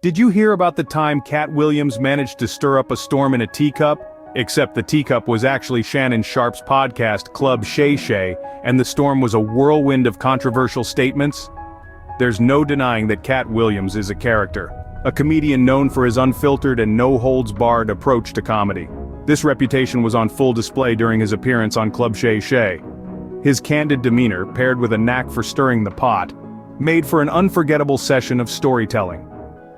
Did you hear about the time Katt Williams managed to stir up a storm in a teacup? Except the teacup was actually Shannon Sharpe's podcast Club Shay, and the storm was a whirlwind of controversial statements? There's no denying that Katt Williams is a character. A comedian known for his unfiltered and no-holds-barred approach to comedy. This reputation was on full display during his appearance on Club Shay. His candid demeanor, paired with a knack for stirring the pot, made for an unforgettable session of storytelling.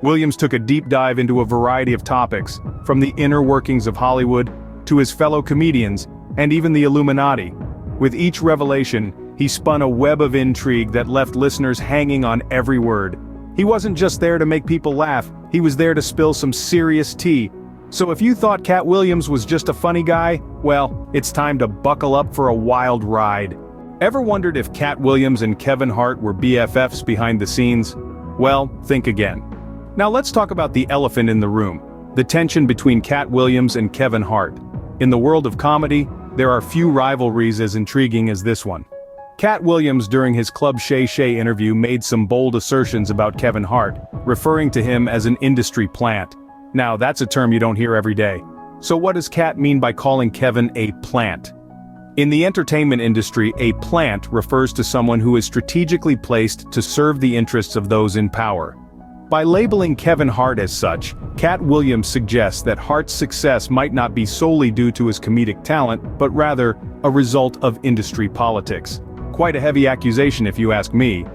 Williams took a deep dive into a variety of topics, from the inner workings of Hollywood, to his fellow comedians, and even the Illuminati. With each revelation, he spun a web of intrigue that left listeners hanging on every word. He wasn't just there to make people laugh, he was there to spill some serious tea. So if you thought Katt Williams was just a funny guy, well, it's time to buckle up for a wild ride. Ever wondered if Katt Williams and Kevin Hart were BFFs behind the scenes? Well, think again. Now let's talk about the elephant in the room, the tension between Katt Williams and Kevin Hart. In the world of comedy, there are few rivalries as intriguing as this one. Katt Williams during his Club Shay interview made some bold assertions about Kevin Hart, referring to him as an industry plant. Now that's a term you don't hear every day. So what does Katt mean by calling Kevin a plant? In the entertainment industry, a plant refers to someone who is strategically placed to serve the interests of those in power. By labeling Kevin Hart as such, Katt Williams suggests that Hart's success might not be solely due to his comedic talent, but rather a result of industry politics. Quite a heavy accusation if you ask me.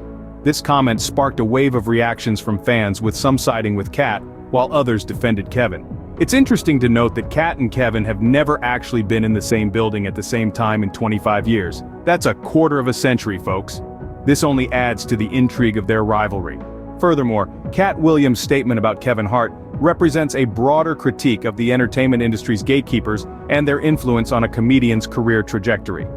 This comment sparked a wave of reactions from fans, with some siding with Katt, while others defended Kevin. It's interesting to note that Katt and Kevin have never actually been in the same building at the same time in 25 years. That's a quarter of a century, folks. This only adds to the intrigue of their rivalry. Furthermore, Katt Williams' statement about Kevin Hart represents a broader critique of the entertainment industry's gatekeepers and their influence on a comedian's career trajectory.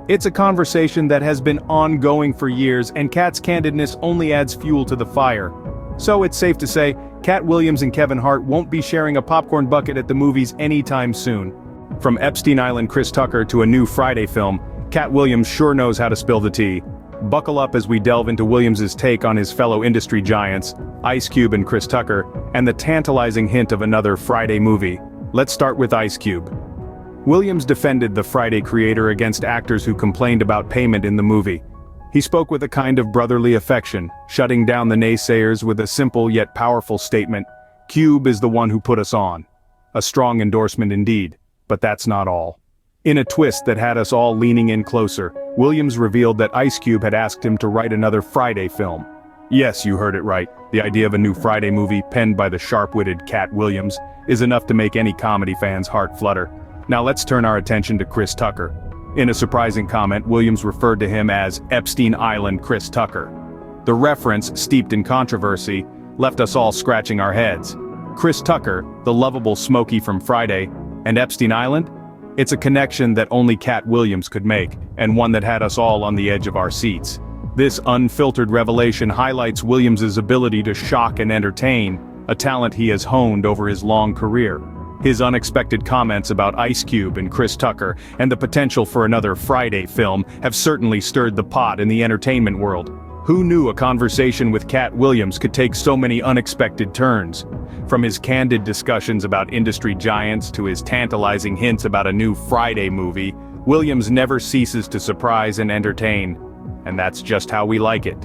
It's a conversation that has been ongoing for years, and Katt's candidness only adds fuel to the fire. So it's safe to say, Katt Williams and Kevin Hart won't be sharing a popcorn bucket at the movies anytime soon. From Epstein Island Chris Tucker to a new Friday film, Katt Williams sure knows how to spill the tea. Buckle up as we delve into Williams' take on his fellow industry giants, Ice Cube and Chris Tucker, and the tantalizing hint of another Friday movie. Let's start with Ice Cube. Williams defended the Friday creator against actors who complained about payment in the movie. He spoke with a kind of brotherly affection, shutting down the naysayers with a simple yet powerful statement: "Cube is the one who put us on." A strong endorsement indeed, but that's not all. In a twist that had us all leaning in closer, Williams revealed that Ice Cube had asked him to write another Friday film. Yes, you heard it right. The idea of a new Friday movie penned by the sharp-witted Katt Williams is enough to make any comedy fan's heart flutter. Now let's turn our attention to Chris Tucker. In a surprising comment, Williams referred to him as Epstein Island Chris Tucker. The reference, steeped in controversy, left us all scratching our heads. Chris Tucker, the lovable Smokey from Friday, and Epstein Island? It's a connection that only Katt Williams could make, and one that had us all on the edge of our seats. This unfiltered revelation highlights Williams' ability to shock and entertain, a talent he has honed over his long career. His unexpected comments about Ice Cube and Chris Tucker, and the potential for another Friday film, have certainly stirred the pot in the entertainment world. Who knew a conversation with Katt Williams could take so many unexpected turns? From his candid discussions about industry giants to his tantalizing hints about a new Friday movie, Williams never ceases to surprise and entertain. And that's just how we like it.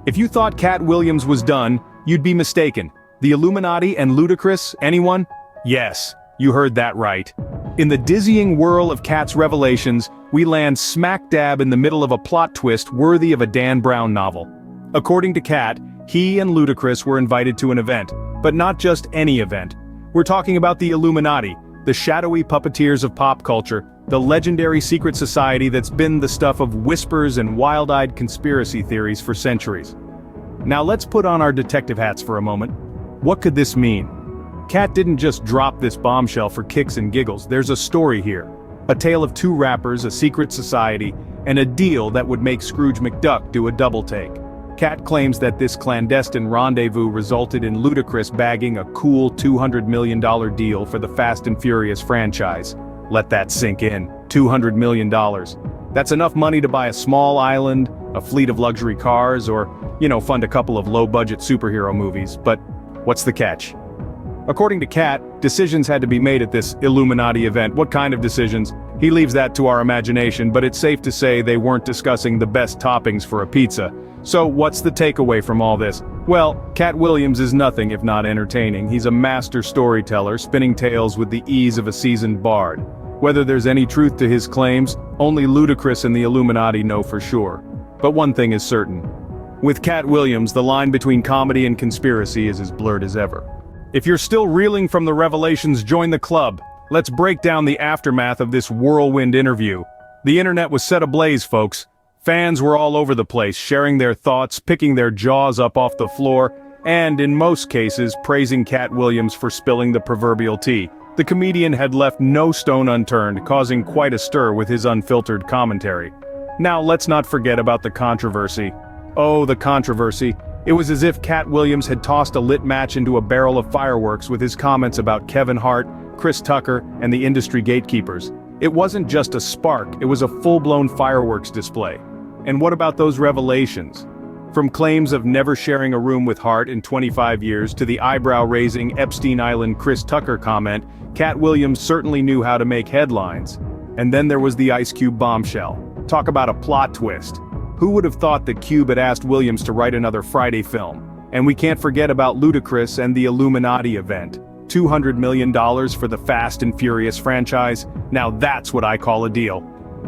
If you thought Katt Williams was done, you'd be mistaken. The Illuminati and Ludacris, anyone? Yes, you heard that right. In the dizzying whirl of Katt's revelations, we land smack dab in the middle of a plot twist worthy of a Dan Brown novel. According to Katt, he and Ludacris were invited to an event, but not just any event. We're talking about the Illuminati, the shadowy puppeteers of pop culture, the legendary secret society that's been the stuff of whispers and wild-eyed conspiracy theories for centuries. Now let's put on our detective hats for a moment. What could this mean? Katt didn't just drop this bombshell for kicks and giggles. There's a story here. A tale of two rappers, a secret society, and a deal that would make Scrooge McDuck do a double take. Katt claims that this clandestine rendezvous resulted in Ludacris bagging a cool $200 million deal for the Fast and Furious franchise. Let that sink in. $200 million. That's enough money to buy a small island, a fleet of luxury cars, or, fund a couple of low-budget superhero movies. But What's the catch? According to Katt, decisions had to be made at this Illuminati event. What kind of decisions? He leaves that to our imagination, but it's safe to say they weren't discussing the best toppings for a pizza. So what's the takeaway from all this? Well, Katt Williams is nothing if not entertaining. He's a master storyteller, spinning tales with the ease of a seasoned bard. Whether there's any truth to his claims, only Ludacris and the Illuminati know for sure. But one thing is certain. With Katt Williams, the line between comedy and conspiracy is as blurred as ever. If you're still reeling from the revelations, join the club. Let's break down the aftermath of this whirlwind interview. The internet was set ablaze, folks. Fans were all over the place, sharing their thoughts, picking their jaws up off the floor, and in most cases, praising Katt Williams for spilling the proverbial tea. The comedian had left no stone unturned, causing quite a stir with his unfiltered commentary. Now let's not forget about the controversy. Oh, the controversy. It was as if Katt Williams had tossed a lit match into a barrel of fireworks with his comments about Kevin Hart, Chris Tucker, and the industry gatekeepers. It wasn't just a spark, it was a full-blown fireworks display. And what about those revelations? From claims of never sharing a room with Hart in 25 years to the eyebrow-raising Epstein Island Chris Tucker comment, Katt Williams certainly knew how to make headlines. And then there was the Ice Cube bombshell. Talk about a plot twist. Who would have thought that Cube had asked Williams to write another Friday film? And we can't forget about Ludacris and the Illuminati event. $200 million for the Fast and Furious franchise? Now that's what I call a deal.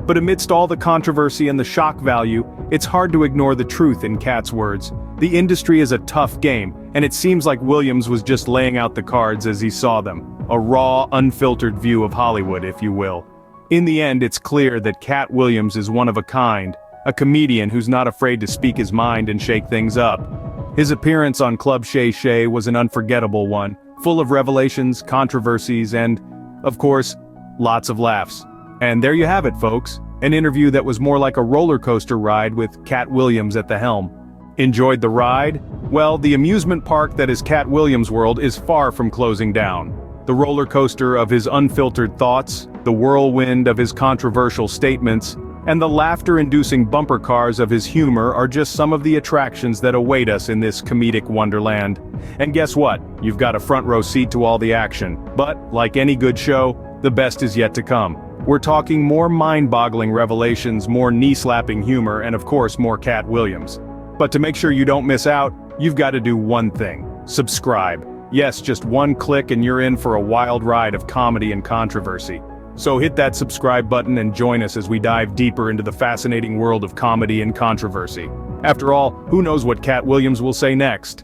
But amidst all the controversy and the shock value, it's hard to ignore the truth in Katt's words. The industry is a tough game, and it seems like Williams was just laying out the cards as he saw them. A raw, unfiltered view of Hollywood, if you will. In the end, it's clear that Katt Williams is one of a kind. A comedian who's not afraid to speak his mind and shake things up. His appearance on Club Shay was an unforgettable one, full of revelations, controversies, and, of course, lots of laughs. And there you have it, folks. An interview that was more like a roller coaster ride with Katt Williams at the helm. Enjoyed the ride? Well, the amusement park that is Katt Williams' world is far from closing down. The roller coaster of his unfiltered thoughts, the whirlwind of his controversial statements, and the laughter-inducing bumper cars of his humor are just some of the attractions that await us in this comedic wonderland. And guess what? You've got a front row seat to all the action. But, like any good show, the best is yet to come. We're talking more mind-boggling revelations, more knee-slapping humor, and of course more Katt Williams. But to make sure you don't miss out, you've got to do one thing. Subscribe. Yes, just one click and you're in for a wild ride of comedy and controversy. So hit that subscribe button and join us as we dive deeper into the fascinating world of comedy and controversy. After all, who knows what Katt Williams will say next?